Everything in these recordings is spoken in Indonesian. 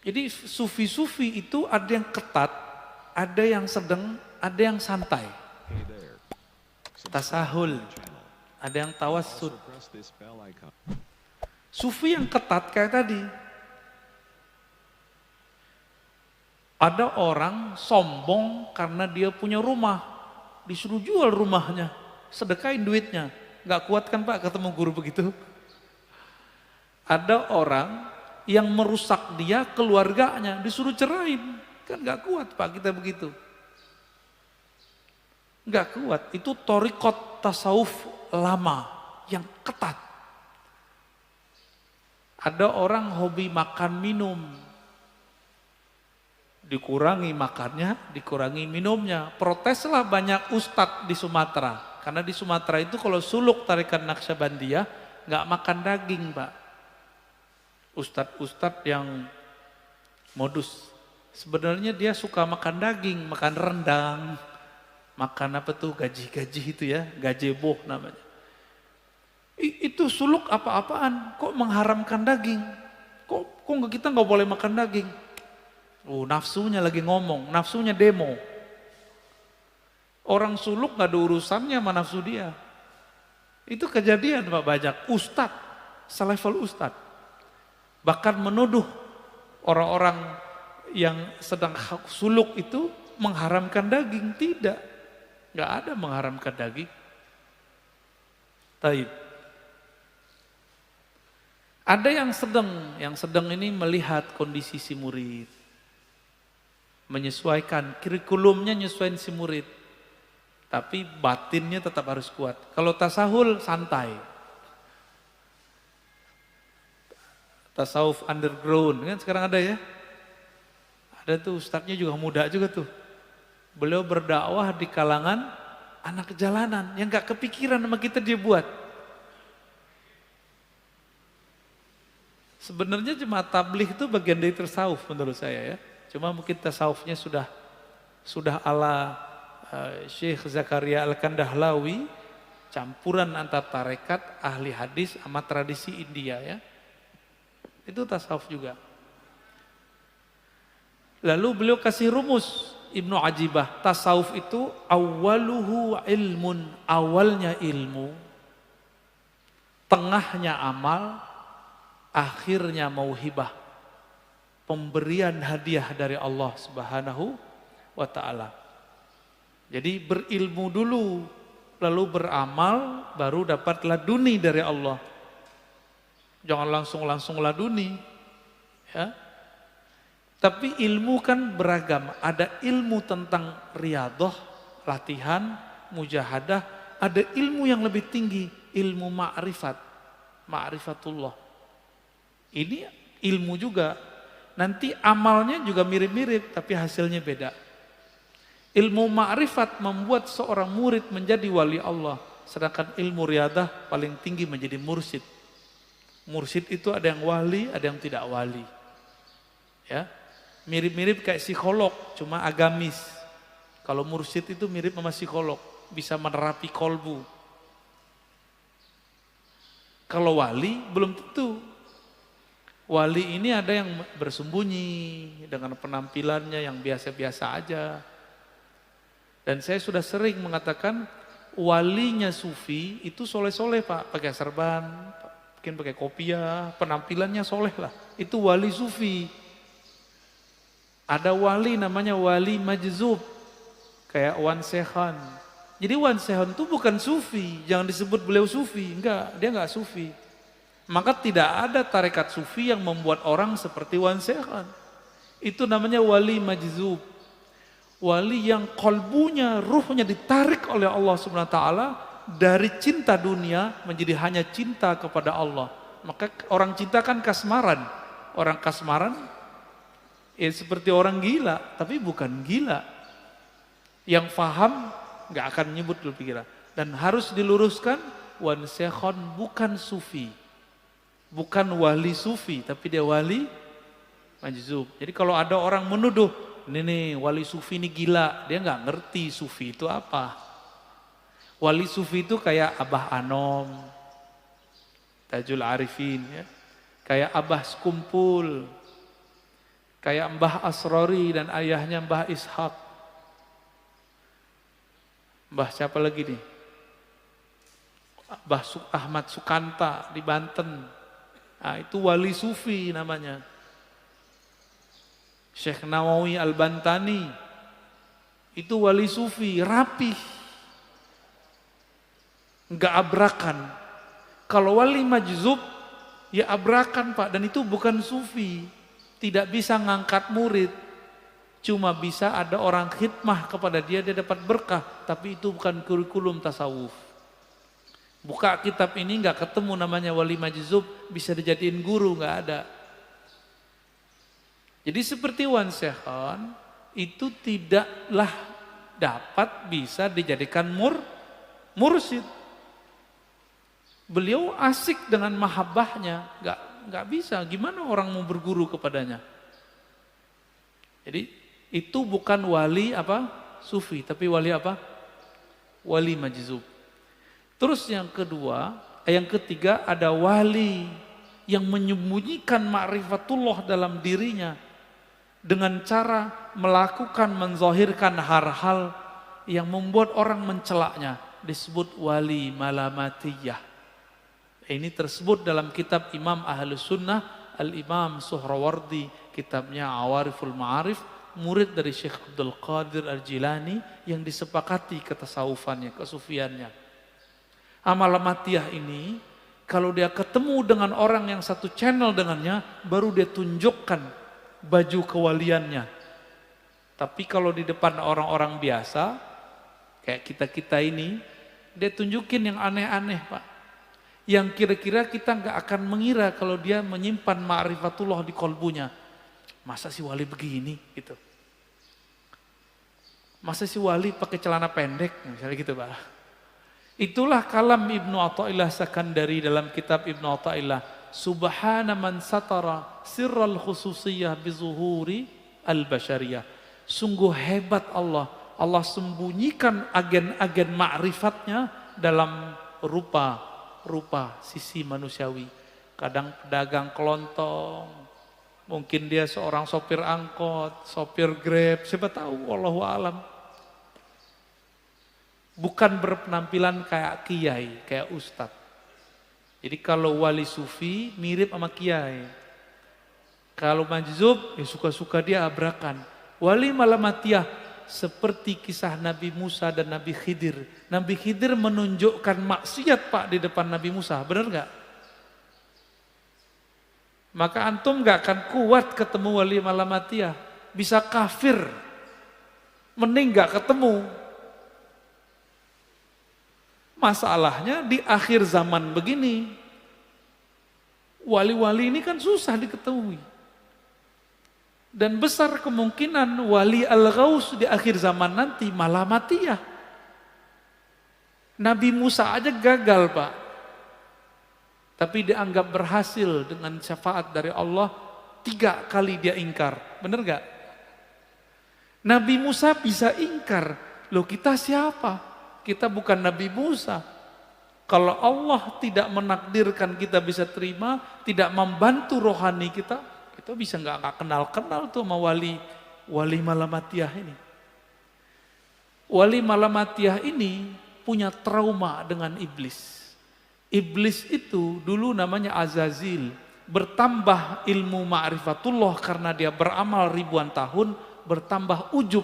Jadi sufi-sufi itu ada yang ketat, ada yang sedang, ada yang santai. Tasahul, ada yang tawassut. Sufi yang ketat kayak tadi. Ada orang sombong karena dia punya rumah, disuruh jual rumahnya, sedekain duitnya. Gak kuat kan Pak ketemu guru begitu? Ada orang yang merusak dia, keluarganya, disuruh cerain. Kan gak kuat Pak kita begitu. Gak kuat, itu thariqat tasawuf lama yang ketat. Ada orang hobi makan minum, dikurangi makannya, dikurangi minumnya. Proteslah banyak ustadz di Sumatera. Karena di Sumatera itu kalau suluk tarikan Naqsyabandiyah nggak makan daging Pak. Ustadz-ustadz yang modus. Sebenarnya dia suka makan daging, makan rendang, makan apa tuh gaji-gaji itu ya, gazebo namanya. Itu suluk apa-apaan, kok mengharamkan daging? Kok kita nggak boleh makan daging? Nafsunya lagi ngomong, nafsunya demo. Orang suluk gak ada urusannya sama nafsu dia. Itu kejadian Pak banyak. Ustadz, selevel ustadz. Bahkan menuduh orang-orang yang sedang suluk itu mengharamkan daging. Tidak, gak ada mengharamkan daging. Taib. Ada yang sedang ini melihat kondisi si murid. Menyesuaikan, kurikulumnya nyesuaiin si murid. Tapi batinnya tetap harus kuat. Kalau tasawuf santai. Tasawuf underground, kan sekarang ada ya. Ada tuh ustadznya juga muda juga tuh. Beliau berdakwah di kalangan anak jalanan yang gak kepikiran sama kita dia buat. Sebenarnya jemaah tabligh itu bagian dari tasawuf menurut saya ya. Cuma mungkin tasawufnya sudah ala Syekh Zakaria Al-Kandahlawi, campuran antara tarekat, ahli hadis sama tradisi India ya. Itu tasawuf juga. Lalu beliau kasih rumus Ibnu Ajibah, tasawuf itu awaluhu ilmun, awalnya ilmu, tengahnya amal, akhirnya mauhibah, pemberian hadiah dari Allah Subhanahu wa ta'ala. Jadi berilmu dulu, lalu beramal, baru dapat laduni dari Allah. Jangan langsung laduni. Ya. Tapi ilmu kan beragam. Ada ilmu tentang riyadhah, latihan, mujahadah. Ada ilmu yang lebih tinggi, ilmu ma'rifat, ma'rifatullah. Ini ilmu juga. Nanti amalnya juga mirip-mirip, tapi hasilnya beda. Ilmu ma'rifat membuat seorang murid menjadi wali Allah. Sedangkan ilmu riyadah paling tinggi menjadi mursyid. Mursyid itu ada yang wali, ada yang tidak wali. Ya, mirip-mirip kayak psikolog, cuma agamis. Kalau mursyid itu mirip sama psikolog, bisa menerapi kolbu. Kalau wali belum tentu. Wali ini ada yang bersembunyi dengan penampilannya yang biasa-biasa aja. Dan saya sudah sering mengatakan walinya sufi itu soleh-soleh Pak, pakai serban, mungkin pakai kopiah, penampilannya soleh lah. Itu wali sufi. Ada wali namanya wali majzub, kayak Wan Sehan. Jadi Wan Sehan itu bukan sufi, jangan disebut beliau sufi, enggak, dia enggak sufi. Maka tidak ada tarekat sufi yang membuat orang seperti Wan Sehan. Itu namanya wali majzub. Wali yang kolbunya, ruhnya ditarik oleh Allah Subhanahu wa taala dari cinta dunia menjadi hanya cinta kepada Allah. Maka orang cinta kan kasmaran. Orang kasmaran ya seperti orang gila, tapi bukan gila. Yang faham nggak akan nyebut lebih gila. Dan harus diluruskan, Wan Sehan bukan sufi. Bukan wali sufi, tapi dia wali majzub. Jadi kalau ada orang menuduh, ini wali sufi ini gila, dia nggak ngerti sufi itu apa. Wali sufi itu kayak Abah Anom, Tajul Arifin, ya. Kayak Abah Sekumpul, Kayak Mbah Asrori dan ayahnya Mbah Ishaq. Mbah siapa lagi nih? Mbah Ahmad Sukanta di Banten. Nah, itu wali sufi namanya. Syekh Nawawi Al-Bantani. Itu wali sufi, rapih. Enggak abrakan. Kalau wali majzub, ya abrakan Pak. Dan itu bukan sufi. Tidak bisa ngangkat murid. Cuma bisa ada orang khidmah kepada dia dapat berkah. Tapi itu bukan kurikulum tasawuf. Buka kitab ini nggak ketemu namanya wali majzub. Bisa dijadiin guru, nggak ada. Jadi seperti Wan Sekhon, itu tidaklah dapat bisa dijadikan mursyid. Beliau asik dengan mahabbahnya, nggak bisa. Gimana orang mau berguru kepadanya? Jadi itu bukan wali apa sufi, tapi wali apa? Wali majzub. Terus yang ketiga ada wali yang menyembunyikan ma'rifatullah dalam dirinya dengan cara melakukan menzahirkan hal-hal yang membuat orang mencelaknya, disebut wali malamatiyah. Ini tersebut dalam kitab Imam Ahlus Sunnah Al-Imam Suhrawardi, kitabnya Awariful Ma'arif, murid dari Syekh Abdul Qadir Al-Jilani yang disepakati ketasawufannya, kesufiannya. Malamatiyah ini kalau dia ketemu dengan orang yang satu channel dengannya, baru dia tunjukkan baju kewaliannya. Tapi kalau di depan orang-orang biasa, kayak kita-kita ini, dia tunjukin yang aneh-aneh Pak. Yang kira-kira kita nggak akan mengira kalau dia menyimpan ma'rifatullah di kolbunya. Masa si wali begini gitu. Masa si wali pakai celana pendek, misalnya gitu Pak. Itulah kalam Ibnu Athaillah Sakandari dalam kitab Ibnu Athaillah. Subhana man satara sirral khususiyah bizuhuri al-basyariyah. Sungguh hebat Allah. Allah sembunyikan agen-agen ma'rifatnya dalam rupa sisi manusiawi. Kadang pedagang kelontong, mungkin dia seorang sopir angkot, sopir Grab, siapa tahu, wallahu alam. Bukan berpenampilan kayak kiai, kayak ustadz. Jadi kalau wali sufi mirip sama kiai. Kalau majzub ya suka-suka dia abrakan. Wali malamatiyah seperti kisah Nabi Musa dan Nabi Khidir. Nabi Khidir menunjukkan maksiat Pak di depan Nabi Musa, benar nggak? Maka antum nggak akan kuat ketemu wali malamatiyah, bisa kafir, mending nggak ketemu. Masalahnya di akhir zaman begini, wali-wali ini kan susah diketahui. Dan besar kemungkinan wali al-ghaus di akhir zaman nanti malamatiyah. Nabi Musa aja gagal Pak. Tapi dianggap berhasil dengan syafaat dari Allah 3 kali dia ingkar. Benar gak? Nabi Musa bisa ingkar. Loh kita siapa? Kita bukan Nabi Musa. Kalau Allah tidak menakdirkan kita bisa terima, tidak membantu rohani kita bisa nggak kenal-kenal tuh sama wali malamatiyah ini. Wali malamatiyah ini punya trauma dengan iblis. Iblis itu dulu namanya Azazil, bertambah ilmu ma'rifatullah karena dia beramal ribuan tahun, bertambah ujub.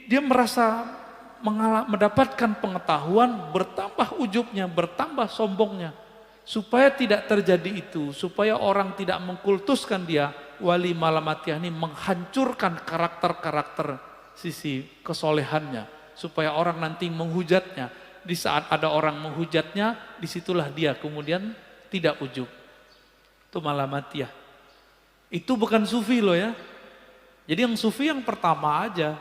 Dia merasa mendapatkan pengetahuan, bertambah ujubnya, bertambah sombongnya. Supaya tidak terjadi itu, supaya orang tidak mengkultuskan dia, wali malamatiyah ini menghancurkan karakter-karakter sisi kesolehannya. Supaya orang nanti menghujatnya. Di saat ada orang menghujatnya, disitulah dia kemudian tidak ujub. Itu malamatiyah. Itu bukan sufi loh ya. Jadi yang sufi yang pertama aja.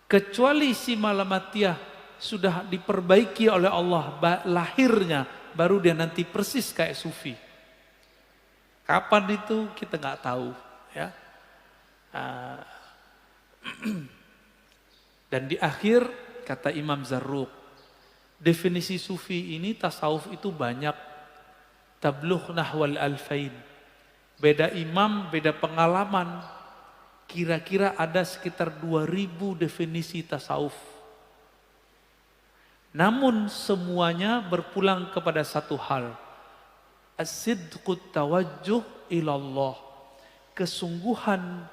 Kecuali si malamatiyah sudah diperbaiki oleh Allah lahirnya, baru dia nanti persis kayak sufi. Kapan itu kita nggak tahu, ya. Dan di akhir kata Imam Zarruq, definisi sufi ini tasawuf itu banyak. Tablugh nahwal alfain. beda imam, beda pengalaman. Kira-kira ada sekitar 2000 definisi tasawuf. Namun semuanya berpulang kepada satu hal. As-sidqut tawajjuh ilallah. Kesungguhan,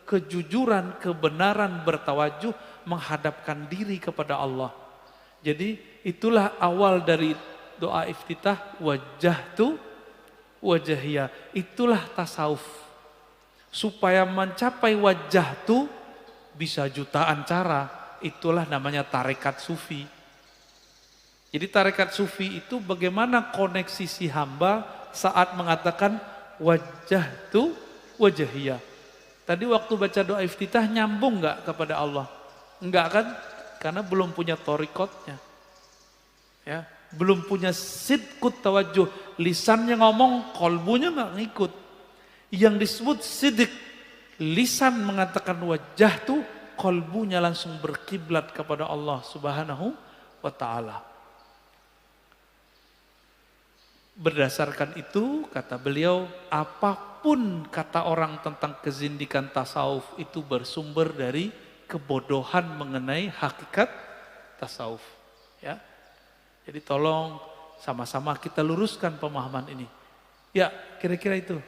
kejujuran, kebenaran bertawajuh menghadapkan diri kepada Allah. Jadi itulah awal dari doa iftitah, wajjahtu wajahiyah. Itulah tasawuf. Supaya mencapai wajjahtu bisa jutaan cara. Itulah namanya tarekat sufi. Jadi tarekat sufi itu bagaimana koneksi si hamba saat mengatakan wajjahtu wajahiyah. Tadi waktu baca doa iftitah nyambung nggak kepada Allah? Enggak kan? Karena belum punya torikotnya. Ya, belum punya sidqut tawajuh. Lisannya ngomong, kolbunya nggak ngikut. Yang disebut sidik, lisan mengatakan wajah tuh, kolbunya langsung berkiblat kepada Allah Subhanahu wa ta'ala. Berdasarkan itu, kata beliau, apapun kata orang tentang kezindikan tasawuf itu bersumber dari kebodohan mengenai hakikat tasawuf. Ya, jadi tolong sama-sama kita luruskan pemahaman ini. Ya, kira-kira itu